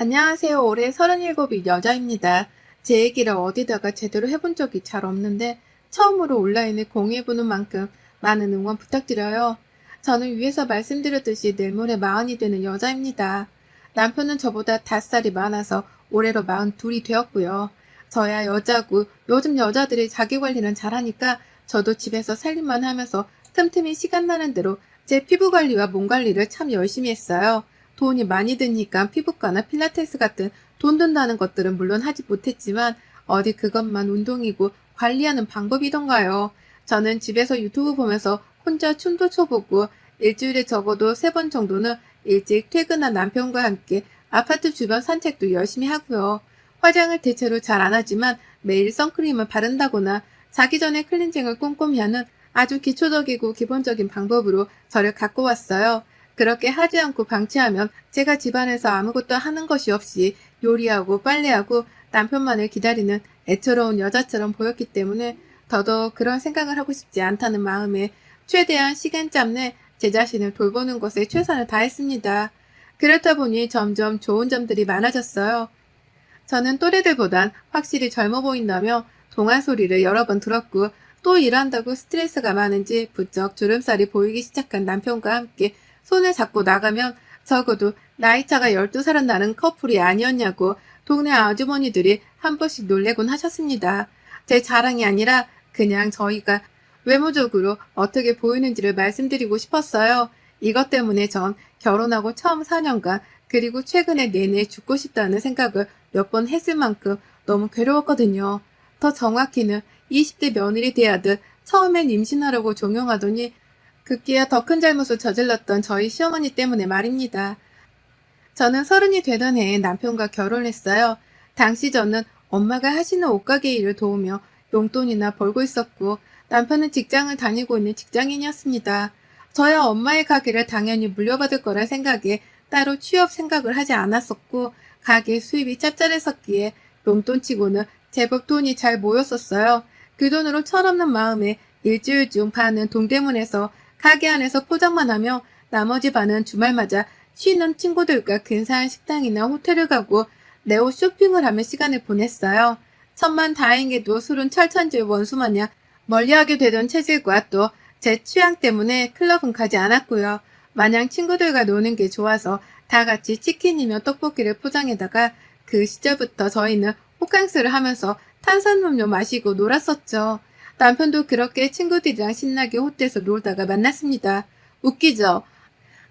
안녕하세요. 올해 37이 여자입니다. 제 얘기를 어디다가 제대로 해본 적이 잘 없는데 처음으로 온라인에 공유해보는 만큼 많은 응원 부탁드려요. 저는 위에서 말씀드렸듯이 내일 모레 40이 되는 여자입니다. 남편은 저보다 5살이 많아서 올해로 42이 되었고요. 저야 여자고 요즘 여자들이 자기 관리는 잘하니까 저도 집에서 살림만 하면서 틈틈이 시간 나는 대로 제 피부 관리와 몸 관리를 참 열심히 했어요. 돈이 많이 드니까 피부과나 필라테스 같은 돈 든다는 것들은 물론 하지 못했지만 어디 그것만 운동이고 관리하는 방법이던가요. 저는 집에서 유튜브 보면서 혼자 춤도 춰보고 일주일에 적어도 3번 정도는 일찍 퇴근한 남편과 함께 아파트 주변 산책도 열심히 하고요. 화장을 대체로 잘 안 하지만 매일 선크림을 바른다거나 자기 전에 클렌징을 꼼꼼히 하는 아주 기초적이고 기본적인 방법으로 저를 갖고 왔어요. 그렇게 하지 않고 방치하면 제가 집안에서 아무것도 하는 것이 없이 요리하고 빨래하고 남편만을 기다리는 애처로운 여자처럼 보였기 때문에 더더욱 그런 생각을 하고 싶지 않다는 마음에 최대한 시간짬 내 제 자신을 돌보는 것에 최선을 다했습니다. 그렇다 보니 점점 좋은 점들이 많아졌어요. 저는 또래들보단 확실히 젊어 보인다며 동안 소리를 여러 번 들었고 또 일한다고 스트레스가 많은지 부쩍 주름살이 보이기 시작한 남편과 함께 손을 잡고 나가면 적어도 나이차가 12살은 나는 커플이 아니었냐고 동네 아주머니들이 한 번씩 놀래곤 하셨습니다. 제 자랑이 아니라 그냥 저희가 외모적으로 어떻게 보이는지를 말씀드리고 싶었어요. 이것 때문에 전 결혼하고 처음 4년간 그리고 최근에 내내 죽고 싶다는 생각을 몇 번 했을 만큼 너무 괴로웠거든요. 더 정확히는 20대 며느리 대하듯 처음엔 임신하려고 종용하더니 급기야 더 큰 잘못을 저질렀던 저희 시어머니 때문에 말입니다. 저는 30이 되던 해에 남편과 결혼했어요. 당시 저는 엄마가 하시는 옷가게 일을 도우며 용돈이나 벌고 있었고 남편은 직장을 다니고 있는 직장인이었습니다. 저야 엄마의 가게를 당연히 물려받을 거라 생각에 따로 취업 생각을 하지 않았었고 가게 수입이 짭짤했었기에 용돈치고는 제법 돈이 잘 모였었어요. 그 돈으로 철없는 마음에 일주일 중 반은 동대문에서 가게 안에서 포장만 하며 나머지 반은 주말마다 쉬는 친구들과 근사한 식당이나 호텔을 가고 내 옷 쇼핑을 하며 시간을 보냈어요. 천만다행히도 술은 철천지의 원수마냥 멀리하게 되던 체질과 또 제 취향 때문에 클럽은 가지 않았고요. 마냥 친구들과 노는 게 좋아서 다 같이 치킨이며 떡볶이를 포장해다가 그 시절부터 저희는 호캉스를 하면서 탄산음료 마시고 놀았었죠. 남편도 그렇게 친구들이랑 신나게 호텔에서 놀다가 만났습니다. 웃기죠?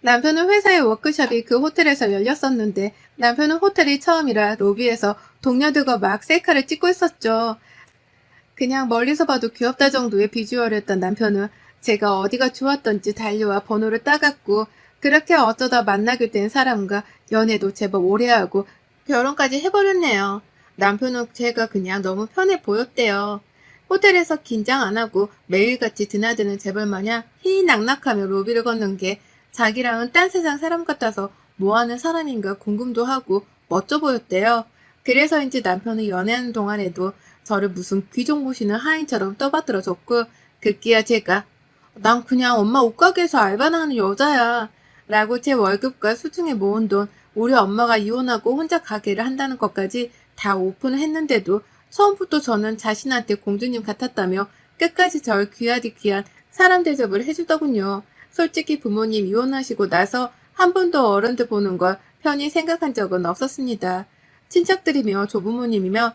남편은 회사의 워크숍이 그 호텔에서 열렸었는데 남편은 호텔이 처음이라 로비에서 동료들과 막 셀카를 찍고 있었죠. 그냥 멀리서 봐도 귀엽다 정도의 비주얼이었던 남편은 제가 어디가 좋았던지 달려와 번호를 따갔고 그렇게 어쩌다 만나게 된 사람과 연애도 제법 오래 하고 결혼까지 해버렸네요. 남편은 제가 그냥 너무 편해 보였대요. 호텔에서 긴장 안 하고 매일같이 드나드는 재벌 마냥 희희낙낙하며 로비를 걷는 게 자기랑은 딴 세상 사람 같아서 뭐하는 사람인가 궁금도 하고 멋져 보였대요. 그래서인지 남편은 연애하는 동안에도 저를 무슨 귀족 모시는 하인처럼 떠받들어줬고 급기야 제가 난 그냥 엄마 옷가게에서 알바나 하는 여자야 라고 제 월급과 수중에 모은 돈 우리 엄마가 이혼하고 혼자 가게를 한다는 것까지 다 오픈을 했는데도 처음부터 저는 자신한테 공주님 같았다며 끝까지 절 귀하디 귀한 사람 대접을 해주더군요. 솔직히 부모님 이혼하시고 나서 한 번도 어른들 보는 걸 편히 생각한 적은 없었습니다. 친척들이며 조부모님이며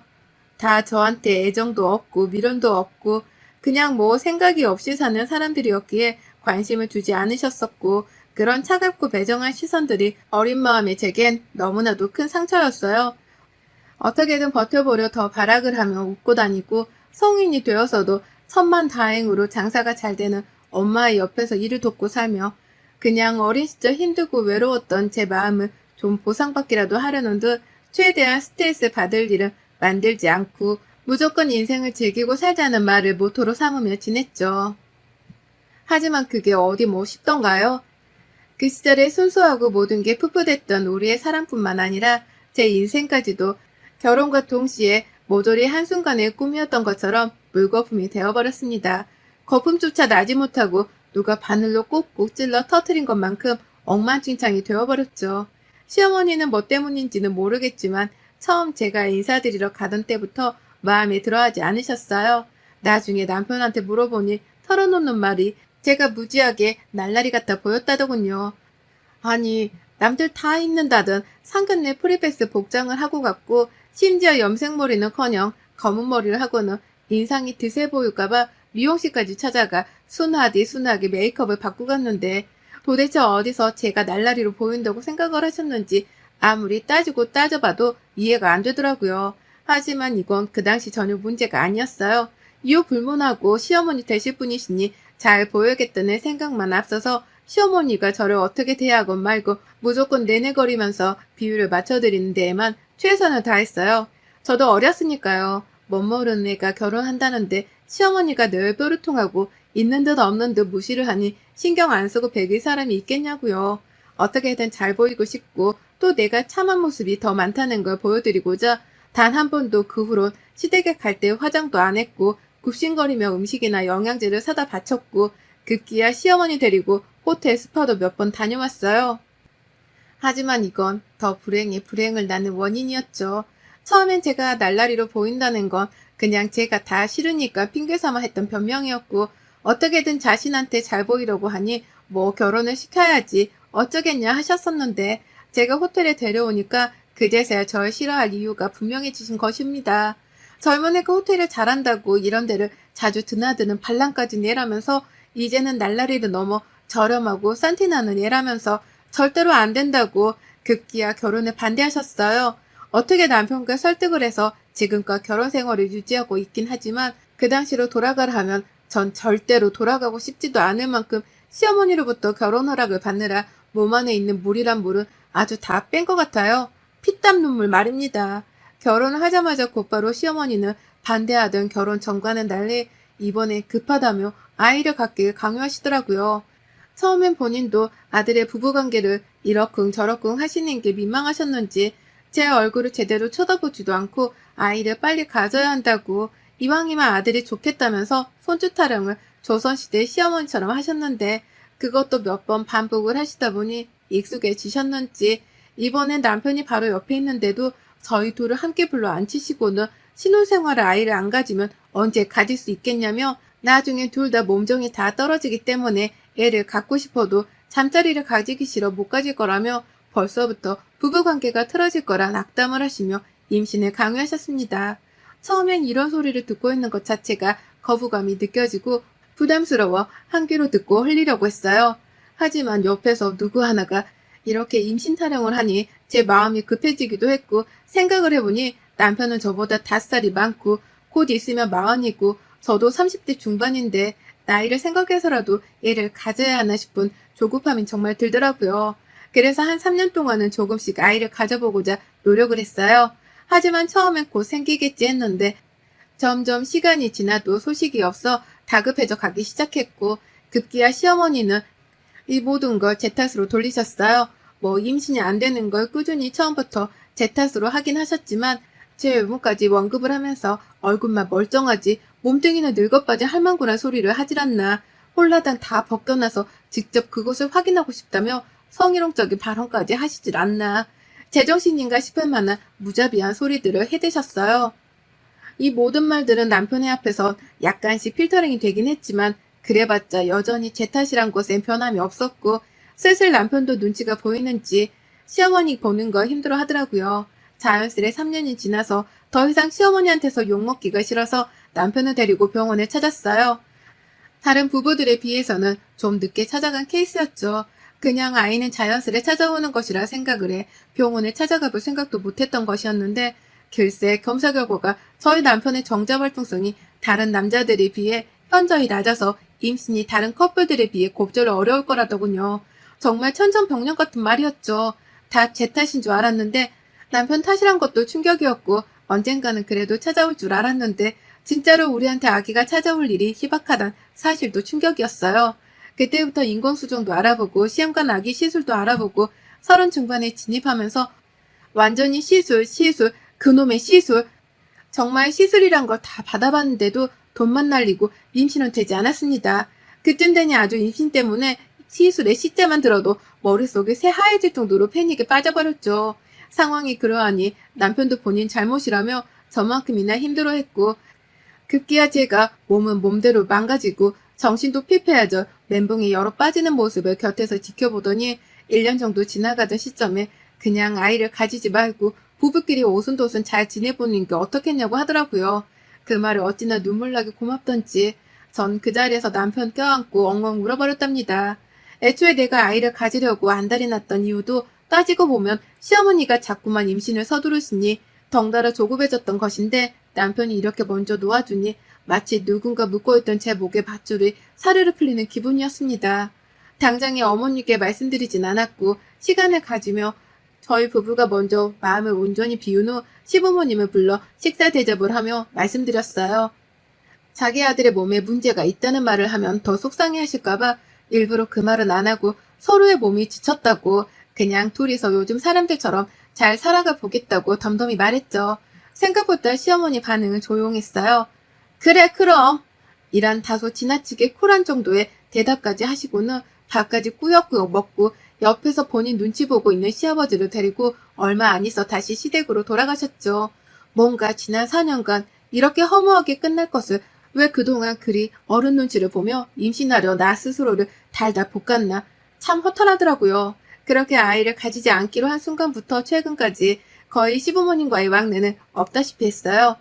다 저한테 애정도 없고 미련도 없고 그냥 뭐 생각이 없이 사는 사람들이었기에 관심을 두지 않으셨었고 그런 차갑고 배정한 시선들이 어린 마음의 제겐 너무나도 큰 상처였어요. 어떻게든 버텨보려 더 발악을 하며 웃고 다니고 성인이 되어서도 천만다행으로 장사가 잘 되는 엄마의 옆에서 일을 돕고 살며 그냥 어린 시절 힘들고 외로웠던 제 마음을 좀 보상받기라도 하려는 듯 최대한 스트레스 받을 일은 만들지 않고 무조건 인생을 즐기고 살자는 말을 모토로 삼으며 지냈죠. 하지만 그게 어디 뭐 쉽던가요? 그 시절에 순수하고 모든 게 풋풋했던 우리의 사랑뿐만 아니라 제 인생까지도 결혼과 동시에 모조리 한순간의 꿈이었던 것처럼 물거품이 되어버렸습니다. 거품조차 나지 못하고 누가 바늘로 꼭꼭 찔러 터트린 것만큼 엉망진창이 되어버렸죠. 시어머니는 뭐 때문인지는 모르겠지만 처음 제가 인사드리러 가던 때부터 마음에 들어하지 않으셨어요. 나중에 남편한테 물어보니 털어놓는 말이 제가 무지하게 날라리 같아 보였다더군요. 아니, 남들 다 입는다던 상견례 프리패스 복장을 하고 갔고 심지어 염색머리는커녕 검은 머리를 하고는 인상이 드세 보일까봐 미용실까지 찾아가 순하게 메이크업을 받고 갔는데 도대체 어디서 제가 날라리로 보인다고 생각을 하셨는지 아무리 따지고 따져봐도 이해가 안 되더라고요. 하지만 이건 그 당시 전혀 문제가 아니었어요. 이후 불문하고 시어머니 되실 분이시니 잘 보여야겠다는 생각만 앞서서 시어머니가 저를 어떻게 대하건 말고 무조건 내내거리면서 비율을 맞춰드리는 데에만 최선을 다했어요. 저도 어렸으니까요. 못 모르는 애가 결혼한다는데 시어머니가 늘 뾰루통하고 있는 듯 없는 듯 무시를 하니 신경 안 쓰고 배길 사람이 있겠냐고요. 어떻게든 잘 보이고 싶고 또 내가 참한 모습이 더 많다는 걸 보여드리고자 단 한 번도 그 후론 시댁에 갈 때 화장도 안 했고 굽신거리며 음식이나 영양제를 사다 바쳤고 급기야 시어머니 데리고 호텔 스파도 몇 번 다녀왔어요. 하지만 이건 더 불행에 불행을 낳는 원인이었죠. 처음엔 제가 날라리로 보인다는 건 그냥 제가 다 싫으니까 핑계삼아 했던 변명이었고 어떻게든 자신한테 잘 보이려고 하니 뭐 결혼을 시켜야지 어쩌겠냐 하셨었는데 제가 호텔에 데려오니까 그제서야 절 싫어할 이유가 분명해지신 것입니다. 젊은 애가 호텔을 잘한다고 이런 데를 자주 드나드는 반란까지 내라면서 이제는 날라리를 넘어 저렴하고 산티나는 애라면서 절대로 안 된다고 급기야 결혼에 반대하셨어요. 어떻게 남편과 설득을 해서 지금껏 결혼 생활을 유지하고 있긴 하지만 그 당시로 돌아가라 하면 전 절대로 돌아가고 싶지도 않을 만큼 시어머니로부터 결혼 허락을 받느라 몸 안에 있는 물이란 물은 아주 다 뺀 것 같아요. 피땀 눈물 말입니다. 결혼을 하자마자 곧바로 시어머니는 반대하던 결혼 전과는 달리 이번에 급하다며 아이를 갖길 강요하시더라고요. 처음엔 본인도 아들의 부부관계를 이러쿵 저러쿵 하시는 게 민망하셨는지 제 얼굴을 제대로 쳐다보지도 않고 아이를 빨리 가져야 한다고 이왕이면 아들이 좋겠다면서 손주 타령을 조선시대 시어머니처럼 하셨는데 그것도 몇 번 반복을 하시다 보니 익숙해지셨는지 이번엔 남편이 바로 옆에 있는데도 저희 둘을 함께 불러 앉히시고는 신혼생활에 아이를 안 가지면 언제 가질 수 있겠냐며 나중에 둘 다 몸종이 다 떨어지기 때문에 애를 갖고 싶어도 잠자리를 가지기 싫어 못 가질 거라며 벌써부터 부부관계가 틀어질 거란 악담을 하시며 임신을 강요하셨습니다. 처음엔 이런 소리를 듣고 있는 것 자체가 거부감이 느껴지고 부담스러워 한 귀로 듣고 흘리려고 했어요. 하지만 옆에서 누구 하나가 이렇게 임신 타령을 하니 제 마음이 급해지기도 했고 생각을 해보니 남편은 저보다 5살이 많고 곧 있으면 40이고 저도 30대 중반인데 나이를 생각해서라도 애를 가져야 하나 싶은 조급함이 정말 들더라고요. 그래서 한 3년 동안은 조금씩 아이를 가져보고자 노력을 했어요. 하지만 처음엔 곧 생기겠지 했는데 점점 시간이 지나도 소식이 없어 다급해져 가기 시작했고 급기야 시어머니는 이 모든 걸 제 탓으로 돌리셨어요. 뭐 임신이 안 되는 걸 꾸준히 처음부터 제 탓으로 하긴 하셨지만 제 외모까지 언급을 하면서 얼굴만 멀쩡하지 몸뚱이는 늙어빠진 할망구란 소리를 하질 않나. 홀라당 다 벗겨나서 직접 그것을 확인하고 싶다며 성희롱적인 발언까지 하시질 않나. 제정신인가 싶을 만한 무자비한 소리들을 해대셨어요. 이 모든 말들은 남편의 앞에선 약간씩 필터링이 되긴 했지만 그래봤자 여전히 제 탓이란 것엔 변함이 없었고 슬슬 남편도 눈치가 보이는지 시어머니 보는 걸 힘들어 하더라고요. 자연스레 3년이 지나서 더 이상 시어머니한테서 욕먹기가 싫어서 남편을 데리고 병원을 찾았어요. 다른 부부들에 비해서는 좀 늦게 찾아간 케이스였죠. 그냥 아이는 자연스레 찾아오는 것이라 생각을 해 병원에 찾아가 볼 생각도 못했던 것이었는데 글쎄 검사 결과가 저희 남편의 정자 활동성이 다른 남자들에 비해 현저히 낮아서 임신이 다른 커플들에 비해 곱절 어려울 거라더군요. 정말 천천병력 같은 말이었죠. 다 제 탓인 줄 알았는데 남편 탓이란 것도 충격이었고 언젠가는 그래도 찾아올 줄 알았는데 진짜로 우리한테 아기가 찾아올 일이 희박하단 사실도 충격이었어요. 그때부터 인공수정도 알아보고 시험관 아기 시술도 알아보고 30 중반에 진입하면서 완전히 시술, 그놈의 시술. 정말 시술이란 걸 다 받아봤는데도 돈만 날리고 임신은 되지 않았습니다. 그쯤 되니 아주 임신 때문에 시술의 시자만 들어도 머릿속이 새하얘질 정도로 패닉에 빠져버렸죠. 상황이 그러하니 남편도 본인 잘못이라며 저만큼이나 힘들어했고, 급기야 제가 몸은 몸대로 망가지고 정신도 피폐해져 멘붕이 여러 빠지는 모습을 곁에서 지켜보더니 1년 정도 지나가던 시점에 그냥 아이를 가지지 말고 부부끼리 오순도순 잘 지내보는 게 어떻겠냐고 하더라고요. 그 말을 어찌나 눈물나게 고맙던지 전 그 자리에서 남편 껴안고 엉엉 울어버렸답니다. 애초에 내가 아이를 가지려고 안달이 났던 이유도 따지고 보면 시어머니가 자꾸만 임신을 서두르시니 덩달아 조급해졌던 것인데 남편이 이렇게 먼저 놓아주니 마치 누군가 묶어있던 제 목의 밧줄이 사르르 풀리는 기분이었습니다. 당장에 어머니께 말씀드리진 않았고 시간을 가지며 저희 부부가 먼저 마음을 온전히 비운 후 시부모님을 불러 식사 대접을 하며 말씀드렸어요. 자기 아들의 몸에 문제가 있다는 말을 하면 더 속상해 하실까봐 일부러 그 말은 안 하고 서로의 몸이 지쳤다고 그냥 둘이서 요즘 사람들처럼 잘 살아가 보겠다고 덤덤히 말했죠. 생각보다 시어머니 반응은 조용했어요. 그래 그럼 이란 다소 지나치게 쿨한 정도의 대답까지 하시고는 밥까지 꾸역꾸역 먹고 옆에서 본인 눈치 보고 있는 시아버지를 데리고 얼마 안 있어 다시 시댁으로 돌아가셨죠. 뭔가 지난 4년간 이렇게 허무하게 끝날 것을 왜 그동안 그리 어른 눈치를 보며 임신하려 나 스스로를 달달 볶았나 참 허탈하더라고요. 그렇게 아이를 가지지 않기로 한 순간부터 최근까지 거의 시부모님과의 왕래는 없다시피 했어요.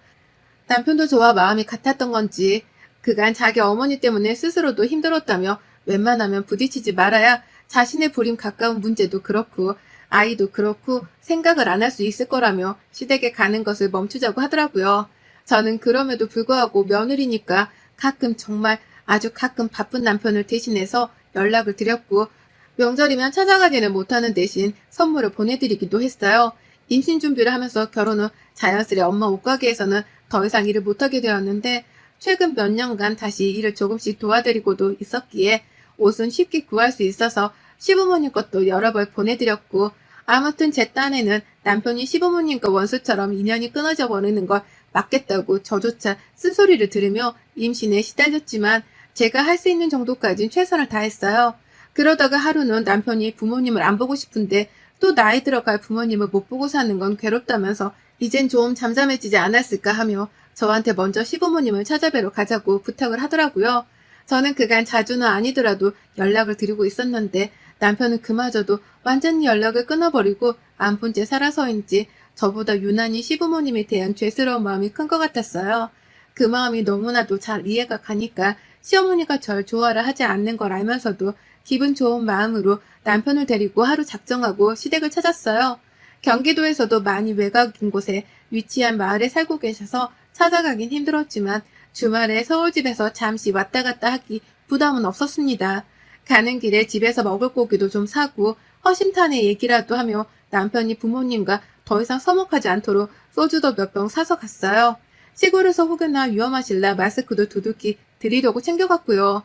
남편도 저와 마음이 같았던 건지 그간 자기 어머니 때문에 스스로도 힘들었다며 웬만하면 부딪히지 말아야 자신의 불임 가까운 문제도 그렇고 아이도 그렇고 생각을 안 할 수 있을 거라며 시댁에 가는 것을 멈추자고 하더라고요. 저는 그럼에도 불구하고 며느리니까 가끔 정말 아주 가끔 바쁜 남편을 대신해서 연락을 드렸고 명절이면 찾아가지는 못하는 대신 선물을 보내드리기도 했어요. 임신 준비를 하면서 결혼 후 자연스레 엄마 옷가게에서는 더 이상 일을 못하게 되었는데 최근 몇 년간 다시 일을 조금씩 도와드리고도 있었기에 옷은 쉽게 구할 수 있어서 시부모님 것도 여러 벌 보내드렸고 아무튼 제 딴에는 남편이 시부모님과 원수처럼 인연이 끊어져 버리는 걸 막겠다고 저조차 쓴소리를 들으며 임신에 시달렸지만 제가 할 수 있는 정도까진 최선을 다했어요. 그러다가 하루는 남편이 부모님을 안 보고 싶은데 또 나이 들어갈 부모님을 못 보고 사는 건 괴롭다면서 이젠 좀 잠잠해지지 않았을까 하며 저한테 먼저 시부모님을 찾아뵈러 가자고 부탁을 하더라고요. 저는 그간 자주는 아니더라도 연락을 드리고 있었는데 남편은 그마저도 완전히 연락을 끊어버리고 안 본 채 살아서인지 저보다 유난히 시부모님에 대한 죄스러운 마음이 큰 것 같았어요. 그 마음이 너무나도 잘 이해가 가니까 시어머니가 절 좋아를 하지 않는 걸 알면서도 기분 좋은 마음으로 남편을 데리고 하루 작정하고 시댁을 찾았어요. 경기도에서도 많이 외곽인 곳에 위치한 마을에 살고 계셔서 찾아가긴 힘들었지만 주말에 서울집에서 잠시 왔다 갔다 하기 부담은 없었습니다. 가는 길에 집에서 먹을 고기도 좀 사고 허심탄회 얘기라도 하며 남편이 부모님과 더 이상 서먹하지 않도록 소주도 몇 병 사서 갔어요. 시골에서 혹여나 위험하실라 마스크도 두둑히 드리려고 챙겨갔고요.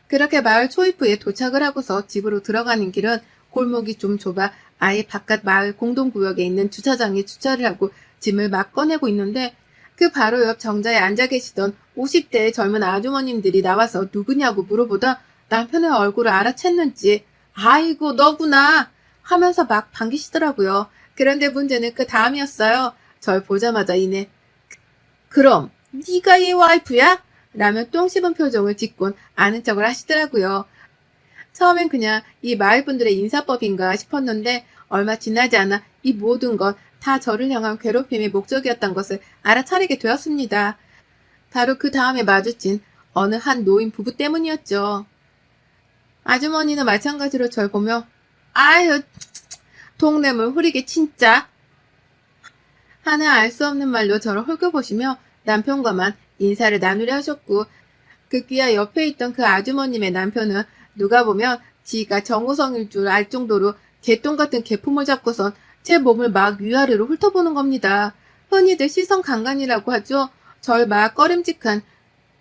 그렇게 마을 초입부에 도착을 하고서 집으로 들어가는 길은 골목이 좀 좁아 아예 바깥 마을 공동구역에 있는 주차장에 주차를 하고 짐을 막 꺼내고 있는데 그 바로 옆 정자에 앉아 계시던 50대의 젊은 아주머님들이 나와서 누구냐고 물어보다 남편의 얼굴을 알아챘는지 아이고 너구나 하면서 막 반기시더라고요. 그런데 문제는 그 다음이었어요. 절 보자마자 이내 그럼 네가 얘 와이프야? 라며 똥 씹은 표정을 짓곤 아는 척을 하시더라고요. 처음엔 그냥 이 마을분들의 인사법인가 싶었는데 얼마 지나지 않아 이 모든 건 다 저를 향한 괴롭힘의 목적이었던 것을 알아차리게 되었습니다. 바로 그 다음에 마주친 어느 한 노인 부부 때문이었죠. 아주머니는 마찬가지로 절 보며 아유 동네물 흐리게 진짜 하나 알 수 없는 말로 저를 홀겨보시며 남편과만 인사를 나누려 하셨고 급기야 옆에 있던 그 아주머님의 남편은 누가 보면 지가 정우성일 줄 알 정도로 개똥 같은 개품을 잡고선 제 몸을 막 위아래로 훑어보는 겁니다. 흔히들 시선 강간이라고 하죠. 절 막 꺼림직한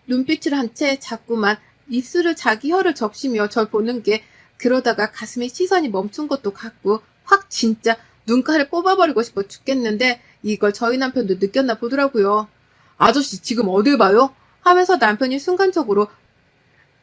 눈빛을 한 채 자꾸만 입술을 자기 혀를 적시며 절 보는 게 그러다가 가슴에 시선이 멈춘 것도 같고 확 진짜 눈깔을 뽑아버리고 싶어 죽겠는데 이걸 저희 남편도 느꼈나 보더라고요. 아저씨 지금 어딜 봐요? 하면서 남편이 순간적으로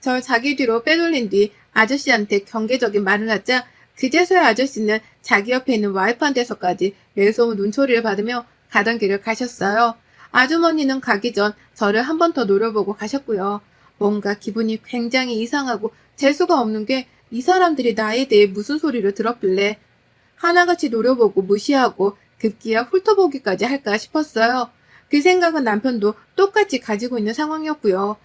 절 자기 뒤로 빼돌린 뒤 아저씨한테 경계적인 말을 하자 그제서야 아저씨는 자기 옆에 있는 와이프한테서까지 매서운 눈초리를 받으며 가던 길을 가셨어요. 아주머니는 가기 전 저를 한 번 더 노려보고 가셨고요. 뭔가 기분이 굉장히 이상하고 재수가 없는 게 이 사람들이 나에 대해 무슨 소리를 들었길래 하나같이 노려보고 무시하고 급기야 훑어보기까지 할까 싶었어요. 그 생각은 남편도 똑같이 가지고 있는 상황이었고요.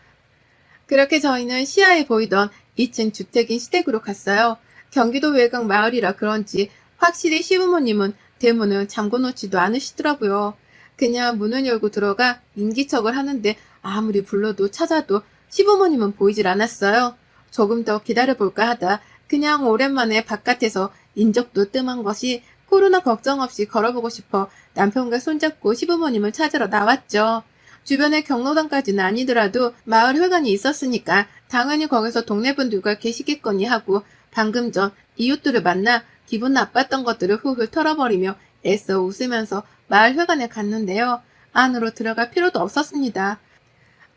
그렇게 저희는 시야에 보이던 2층 주택인 시댁으로 갔어요. 경기도 외곽 마을이라 그런지 확실히 시부모님은 대문을 잠궈놓지도 않으시더라고요. 그냥 문을 열고 들어가 인기척을 하는데 아무리 불러도 찾아도 시부모님은 보이질 않았어요. 조금 더 기다려볼까 하다 그냥 오랜만에 바깥에서 인적도 뜸한 것이 코로나 걱정 없이 걸어보고 싶어 남편과 손잡고 시부모님을 찾으러 나왔죠. 주변에 경로당까지는 아니더라도 마을 회관이 있었으니까 당연히 거기서 동네 분들과 계시겠거니 하고 방금 전 이웃들을 만나 기분 나빴던 것들을 훌훌 털어버리며 애써 웃으면서 마을 회관에 갔는데요. 안으로 들어갈 필요도 없었습니다.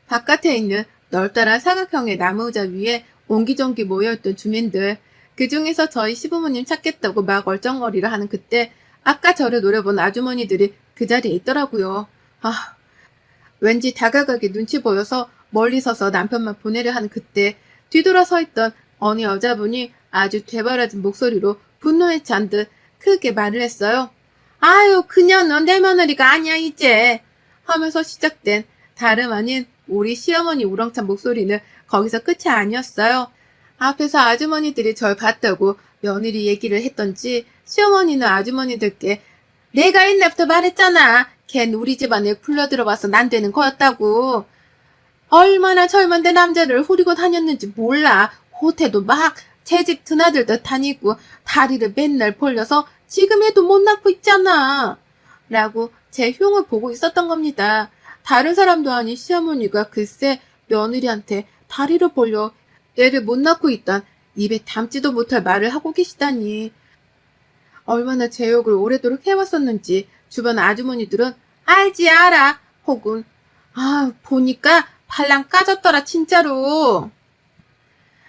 바깥에 있는 넓다란 사각형의 나무 의자 위에 옹기종기 모여있던 주민들, 그 중에서 저희 시부모님 찾겠다고 막 얼쩡거리려 하는 그때 아까 저를 노려본 아주머니들이 그 자리에 있더라고요. 왠지 다가가게 눈치 보여서 멀리 서서 남편만 보내려 하는 그때 뒤돌아 서 있던 어느 여자분이 아주 되바라진 목소리로 분노에 찬 듯 크게 말을 했어요. 아유, 그녀는 내 며느리가 아니야 이제 하면서 시작된 다름 아닌 우리 시어머니 우렁찬 목소리는 거기서 끝이 아니었어요. 앞에서 아주머니들이 절 봤다고 며느리 얘기를 했던지 시어머니는 아주머니들께 내가 옛날부터 말했잖아. 걘 우리 집안에 굴러들어와서 난 되는 거였다고. 얼마나 젊은데 남자를 후리고 다녔는지 몰라. 호텔도 막 채집 드나들듯 다니고 다리를 맨날 벌려서 지금 애도 못 낳고 있잖아. 라고 제 흉을 보고 있었던 겁니다. 다른 사람도 아닌 시어머니가 글쎄 며느리한테 다리를 벌려 애를 못 낳고 있단 입에 담지도 못할 말을 하고 계시다니. 얼마나 제 욕을 오래도록 해왔었는지 주변 아주머니들은 알지 알아 혹은 보니까 발랑 까졌더라 진짜로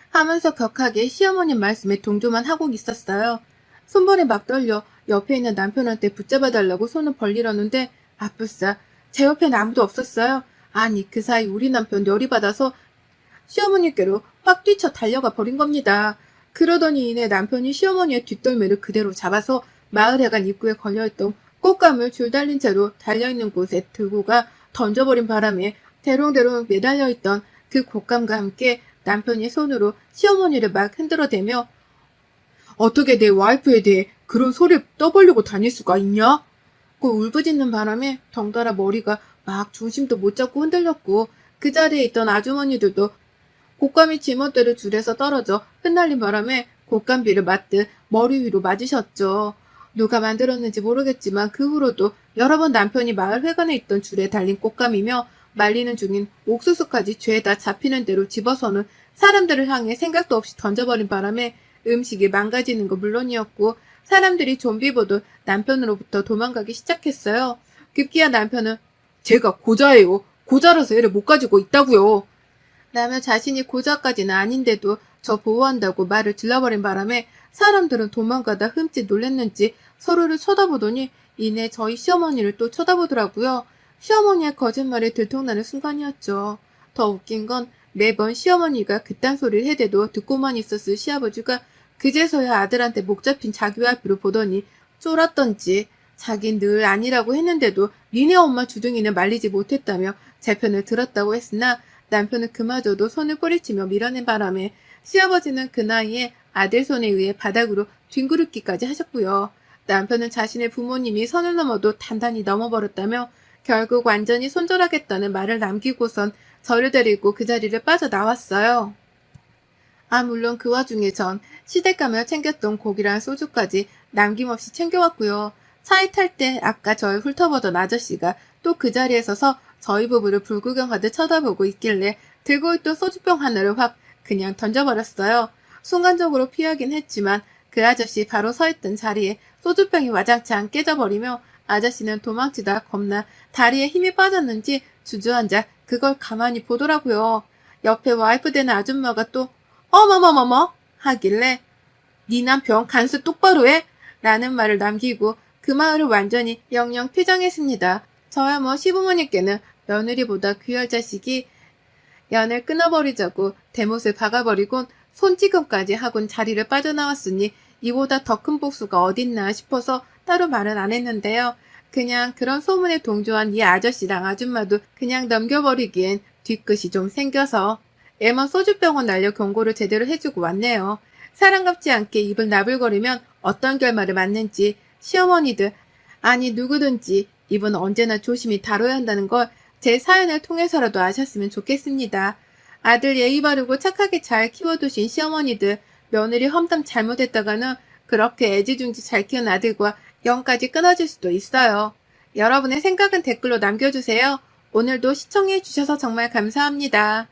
하면서 격하게 시어머님 말씀에 동조만 하고 있었어요. 손발이 막 떨려 옆에 있는 남편한테 붙잡아달라고 손을 벌리려는데 아뿔싸 제 옆엔 아무도 없었어요. 아니 그 사이 우리 남편 열이 받아서 시어머니께로 확 뛰쳐 달려가 버린 겁니다. 그러더니 이내 남편이 시어머니의 뒷덜미를 그대로 잡아서 마을회관 입구에 걸려있던 꽃감을 줄 달린 채로 달려있는 곳에 들고 가 던져버린 바람에 대롱대롱 매달려있던 그 꽃감과 함께 남편이 손으로 시어머니를 막 흔들어대며 어떻게 내 와이프에 대해 그런 소리를 떠벌리고 다닐 수가 있냐? 그 울부짖는 바람에 덩달아 머리가 막 중심도 못 잡고 흔들렸고 그 자리에 있던 아주머니들도 곶감이 지멋대로 줄에서 떨어져 흩날린 바람에 곶감비를 맞듯 머리 위로 맞으셨죠. 누가 만들었는지 모르겠지만 그 후로도 여러 번 남편이 마을 회관에 있던 줄에 달린 곶감이며 말리는 중인 옥수수까지 죄다 잡히는 대로 집어서는 사람들을 향해 생각도 없이 던져버린 바람에 음식이 망가지는 거 물론이었고 사람들이 좀비 보듯 남편으로부터 도망가기 시작했어요. 급기야 남편은 제가 고자예요. 고자라서 애를 못 가지고 있다고요. 라며 자신이 고자까지는 아닌데도 저 보호한다고 말을 질러버린 바람에 사람들은 도망가다 흠칫 놀랐는지 서로를 쳐다보더니 이내 저희 시어머니를 또 쳐다보더라고요. 시어머니의 거짓말이 들통나는 순간이었죠. 더 웃긴 건 매번 시어머니가 그딴 소리를 해대도 듣고만 있었을 시아버지가 그제서야 아들한테 목 잡힌 자기 와이프를 보더니 쫄았던지 자긴 늘 아니라고 했는데도 니네 엄마 주둥이는 말리지 못했다며 제 편을 들었다고 했으나 남편은 그마저도 손을 뿌리치며 밀어낸 바람에 시아버지는 그 나이에 아들 손에 의해 바닥으로 뒹구르기까지 하셨고요. 남편은 자신의 부모님이 선을 넘어도 단단히 넘어버렸다며 결국 완전히 손절하겠다는 말을 남기고선 저를 데리고 그 자리를 빠져나왔어요. 물론 그 와중에 전 시댁가며 챙겼던 고기랑 소주까지 남김없이 챙겨왔고요. 차에 탈 때 아까 절 훑어보던 아저씨가 또 그 자리에 서서 저희 부부를 불구경하듯 쳐다보고 있길래 들고 있던 소주병 하나를 확 그냥 던져버렸어요. 순간적으로 피하긴 했지만 그 아저씨 바로 서 있던 자리에 소주병이 와장창 깨져버리며 아저씨는 도망치다 겁나 다리에 힘이 빠졌는지 주저앉아 그걸 가만히 보더라고요. 옆에 와이프 되는 아줌마가 또 어머머머머 하길래 네 남편 간수 똑바로 해? 라는 말을 남기고 그 마을을 완전히 영영 퇴장했습니다. 저야 뭐 시부모님께는 며느리보다 귀할 자식이 연을 끊어버리자고 대못을 박아버리곤 손찌검까지 하곤 자리를 빠져나왔으니 이보다 더 큰 복수가 어딨나 싶어서 따로 말은 안 했는데요. 그냥 그런 소문에 동조한 이 아저씨랑 아줌마도 그냥 넘겨버리기엔 뒤끝이 좀 생겨서 애만 소주병원 날려 경고를 제대로 해주고 왔네요. 사랑답지 않게 입을 나불거리면 어떤 결말을 맞는지 시어머니들 아니 누구든지 입은 언제나 조심히 다뤄야 한다는 걸 제 사연을 통해서라도 아셨으면 좋겠습니다. 아들 예의 바르고 착하게 잘 키워두신 시어머니들 며느리 험담 잘못했다가는 그렇게 애지중지 잘 키운 아들과 영까지 끊어질 수도 있어요. 여러분의 생각은 댓글로 남겨주세요. 오늘도 시청해주셔서 정말 감사합니다.